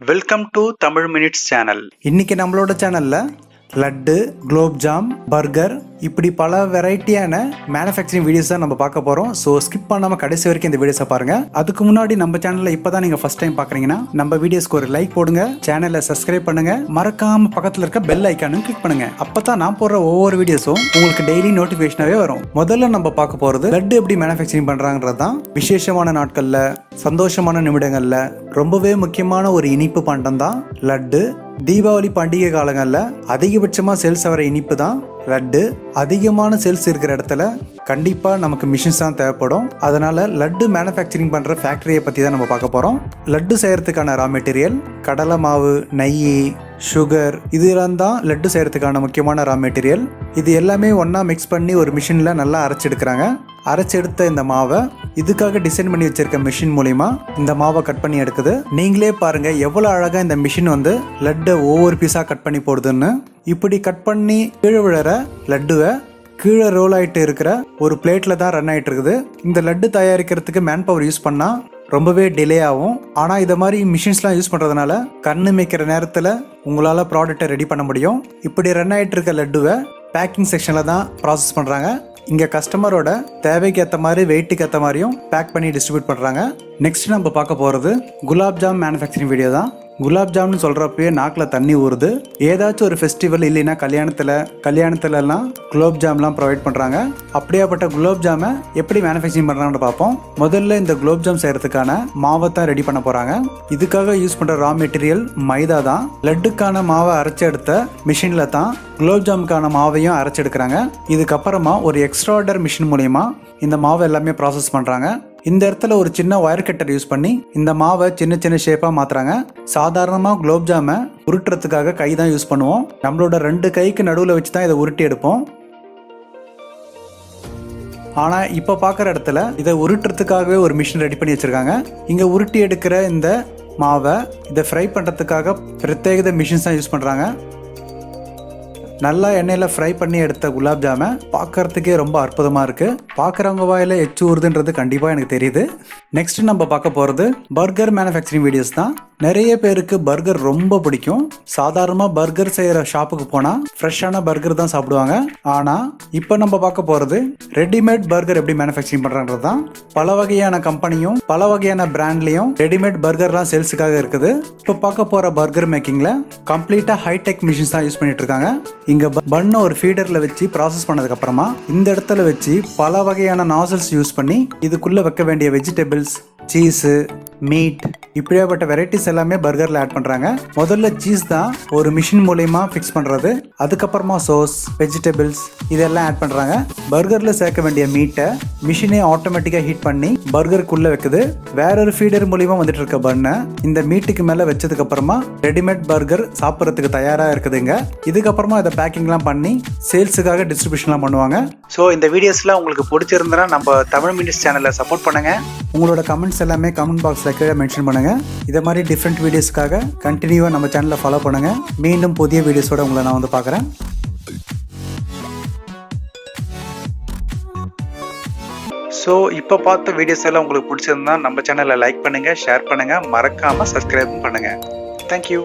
Welcome to Tamil minutes channel. இன்னைக்கு நம்மளோட சேனல்ல லட்டு, குலோப் ஜாம், பர்கர் இப்படி பல வெரைட்டியான மேனுஃபேக்சரிங் வீடியோஸ் தான் நம்ம பார்க்க போறோம். ஸோ ஸ்கிப் பண்ணாம கடைசி வரைக்கும் இந்த வீடியோஸை பாருங்க. அதுக்கு முன்னாடி நம்ம சேனல்ல இப்பதான் நீங்க ஃபர்ஸ்ட் டைம் பாக்குறீங்கன்னா நம்ம வீடியோஸ்க்கு ஒரு லைக் போடுங்க, சேனலை சப்ஸ்கிரைப் பண்ணுங்க, மறக்காம பக்கத்துல இருக்க பெல் ஐக்கானும் கிளிக் பண்ணுங்க. அப்பதான் நான் போடுற ஒவ்வொரு வீடியோஸும் உங்களுக்கு டெய்லி நோட்டிபிகேஷனாவே வரும். முதல்ல நம்ம பார்க்க போறது லட்டு எப்படி மேனுஃபேக்சரிங் பண்றாங்கிறது தான். விசேஷமான நாட்கள்ல, சந்தோஷமான நிமிடங்கள்ல ரொம்பவே முக்கியமான ஒரு இனிப்பு பண்டம் தான் லட்டு. தீபாவளி பண்டிகை காலங்களில் அதிகபட்சமாக சேல்ஸ் ஆகிற இனிப்பு தான் லட்டு. அதிகமான சேல்ஸ் இருக்கிற இடத்துல கண்டிப்பாக நமக்கு மிஷின்ஸ் தான் தேவைப்படும். அதனால லட்டு மேனுஃபேக்சரிங் பண்ணுற ஃபேக்டரியை பற்றி தான் நம்ம பார்க்க போகிறோம். லட்டு செய்கிறதுக்கான ரா மெட்டீரியல் கடலை மாவு, நெய், சுகர், இதெல்லாம் தான் லட்டு செய்கிறதுக்கான முக்கியமான ரா மெட்டீரியல். இது எல்லாமே ஒன்றா மிக்ஸ் பண்ணி ஒரு மிஷினில் நல்லா அரைச்செடுக்கிறாங்க. அரைச்செடுத்த இந்த மாவை இதுக்காக டிசைன் பண்ணி வச்சிருக்க மிஷின் மூலிமா இந்த மாவை கட் பண்ணி எடுக்குது. நீங்களே பாருங்க எவ்வளோ அழகாக இந்த மிஷின் லட்டை ஒவ்வொரு பீஸாக கட் பண்ணி போடுதுன்னு. இப்படி கட் பண்ணி கீழே விழுற லட்டுவை கீழே ரோல் ஆகிட்டு இருக்கிற ஒரு பிளேட்டில் தான் ரன் ஆகிட்டு இருக்குது. இந்த லட்டு தயாரிக்கிறதுக்கு மேன் பவர் யூஸ் பண்ணால் ரொம்பவே டிலே ஆகும். ஆனால் இதை மாதிரி மிஷின்ஸ்லாம் யூஸ் பண்ணுறதுனால கண்ணு மேய்க்கிற நேரத்தில் உங்களால் ப்ராடக்டை ரெடி பண்ண முடியும். இப்படி ரன் ஆகிட்டு இருக்க லட்டுவை பேக்கிங் செக்ஷனில் தான் ப்ராசஸ் பண்ணுறாங்க. இங்கே கஸ்டமரோட தேவைக்கு ஏற்ற மாதிரி, வெயிட்டுக்கு ஏற்ற மாதிரியும் பேக் பண்ணி டிஸ்ட்ரிபியூட் பண்ணுறாங்க. நெக்ஸ்ட் நம்ம பார்க்க போகிறது குலாப் ஜாம் மேனுஃபேக்சரிங் வீடியோ தான். குலாப் ஜாம்னு சொல்கிறப்பயே நாக்கில் தண்ணி ஊறுது. ஏதாச்சும் ஒரு ஃபெஸ்டிவல் இல்லைன்னா கல்யாணத்துலலாம் குலோப் ஜாம்லாம் ப்ரொவைட் பண்ணுறாங்க. அப்படியாப்பட்ட குலோப் ஜாமை எப்படி மேனுஃபேக்சரிங் பண்ணுறாங்கன்னு பார்ப்போம். முதல்ல இந்த குலோப் ஜாம் செய்கிறதுக்கான மாவை தான் ரெடி பண்ண போகிறாங்க. இதுக்காக யூஸ் பண்ணுற ரா மெட்டீரியல் மைதா தான். லட்டுக்கான மாவை அரைச்சி எடுத்த மிஷினில் தான் குலோப் ஜாமுக்கான மாவையும் அரைச்செடுக்கிறாங்க. இதுக்கப்புறமா ஒரு எக்ஸ்ட்ராடர் மிஷின் மூலயமா இந்த மாவை எல்லாமே ப்ராசஸ் பண்ணுறாங்க. இந்த இடத்துல ஒரு சின்ன ஒயர் கட்டர் யூஸ் பண்ணி இந்த மாவை சின்ன சின்ன ஷேப்பாக மாற்றுறாங்க. சாதாரணமாக குலோப் ஜாமை உருட்டுறதுக்காக கை தான் யூஸ் பண்ணுவோம். நம்மளோட 2 கைக்கு நடுவில் வச்சு தான் இதை உருட்டி எடுப்போம். ஆனால் இப்போ பார்க்குற இடத்துல இதை உருட்டுறதுக்காகவே ஒரு மிஷின் ரெடி பண்ணி வச்சுருக்காங்க. இங்கே உருட்டி எடுக்கிற இந்த மாவை இதை ஃப்ரை பண்ணுறதுக்காக பிரத்யேக மிஷின்ஸ் தான் யூஸ் பண்ணுறாங்க. நல்லா எண்ணெயில் ஃப்ரை பண்ணி எடுத்த குலாப் ஜாமை பார்க்கறதுக்கே ரொம்ப அற்புதமாக இருக்குது. பார்க்குறவங்க வாயில் எச்சு ஊறுதுன்றது கண்டிப்பாக எனக்கு தெரியுது. நெக்ஸ்ட் நம்ம பார்க்க போகிறது பர்கர் மேனுஃபேக்சரிங் வீடியோஸ் தான். நிறைய பேருக்கு பர்கர் ரொம்ப பிடிக்கும். சாதாரணமாக பர்கர் செய்கிற ஷாப்புக்கு போனால் ஃப்ரெஷ்ஷான பர்கர் தான் சாப்பிடுவாங்க. ஆனால் இப்போ நம்ம பார்க்க போகிறது ரெடிமேட் பர்கர் எப்படி மேனுஃபேக்சரிங் பண்ணுறாங்கிறது தான். பல வகையான கம்பெனியும் பல வகையான பிராண்ட்லேயும் ரெடிமேட் பர்கர்லாம் சேல்ஸுக்காக இருக்குது. இப்போ பார்க்க போகிற பர்கர் மேக்கிங்கில் கம்ப்ளீட்டாக ஹைடெக் மிஷின்ஸ் தான் யூஸ் பண்ணிட்டு இருக்காங்க. இங்கே பண்ணை ஒரு ஃபீடரில் வச்சு ப்ராசஸ் பண்ணதுக்கப்புறமா இந்த இடத்துல வச்சு பல வகையான நாசல்ஸ் யூஸ் பண்ணி இதுக்குள்ளே வைக்க வேண்டிய வெஜிடபிள்ஸ், சீஸு, மீட் இப்படியாப்பட்ட வெரைட்டிஸ் எல்லாமே பர்கரில் ஆட் பண்ணுறாங்க. முதல்ல சீஸ் தான் ஒரு மிஷின் மூலயமா ஃபிக்ஸ் பண்ணுறது. அதுக்கப்புறமா சோஸ், வெஜிடபிள்ஸ் இதெல்லாம் ஆட் பண்ணுறாங்க. பர்கரில் சேர்க்க வேண்டிய மீட்டை மிஷினே ஆட்டோமேட்டிக்காக ஹீட் பண்ணி பர்கருக்குள்ளே வைக்குது. வேறொரு ஃபீடர் மூலியமாக வந்துட்டு இருக்க பண்ணை இந்த மீட்டுக்கு மேலே வச்சதுக்கப்புறமா ரெடிமேட் பர்கர் சாப்பிட்றதுக்கு தயாராக இருக்குதுங்க. இதுக்கப்புறமா இதை பேக்கிங்லாம் பண்ணி சேல்ஸுக்காக டிஸ்ட்ரிபியூஷன்லாம் பண்ணுவாங்க. ஸோ இந்த வீடியோஸ்லாம் உங்களுக்கு பிடிச்சிருந்தனா நம்ம தமிழ் மினிட்ஸ் சேனலை சப்போர்ட் பண்ணுங்கள். உங்களோட கமெண்ட்ஸ் எல்லாமே கமெண்ட் பாக்ஸில் கீழே மென்ஷன் பண்ணுங்கள். இதை மாதிரி டிஃப்ரெண்ட் வீடியோஸ்க்காக கண்டினியூவாக நம்ம சேனலை ஃபாலோ பண்ணுங்கள். மீண்டும் புதிய வீடியோஸோட உங்களை நான் பார்க்குறேன். ஸோ இப்போ பார்த்த வீடியோஸ் எல்லாம் உங்களுக்கு பிடிச்சிருந்தா நம்ம சேனலை லைக் பண்ணுங்கள், ஷேர் பண்ணுங்கள், மறக்காமல் சப்ஸ்கிரைப் பண்ணுங்கள். தேங்க்யூ.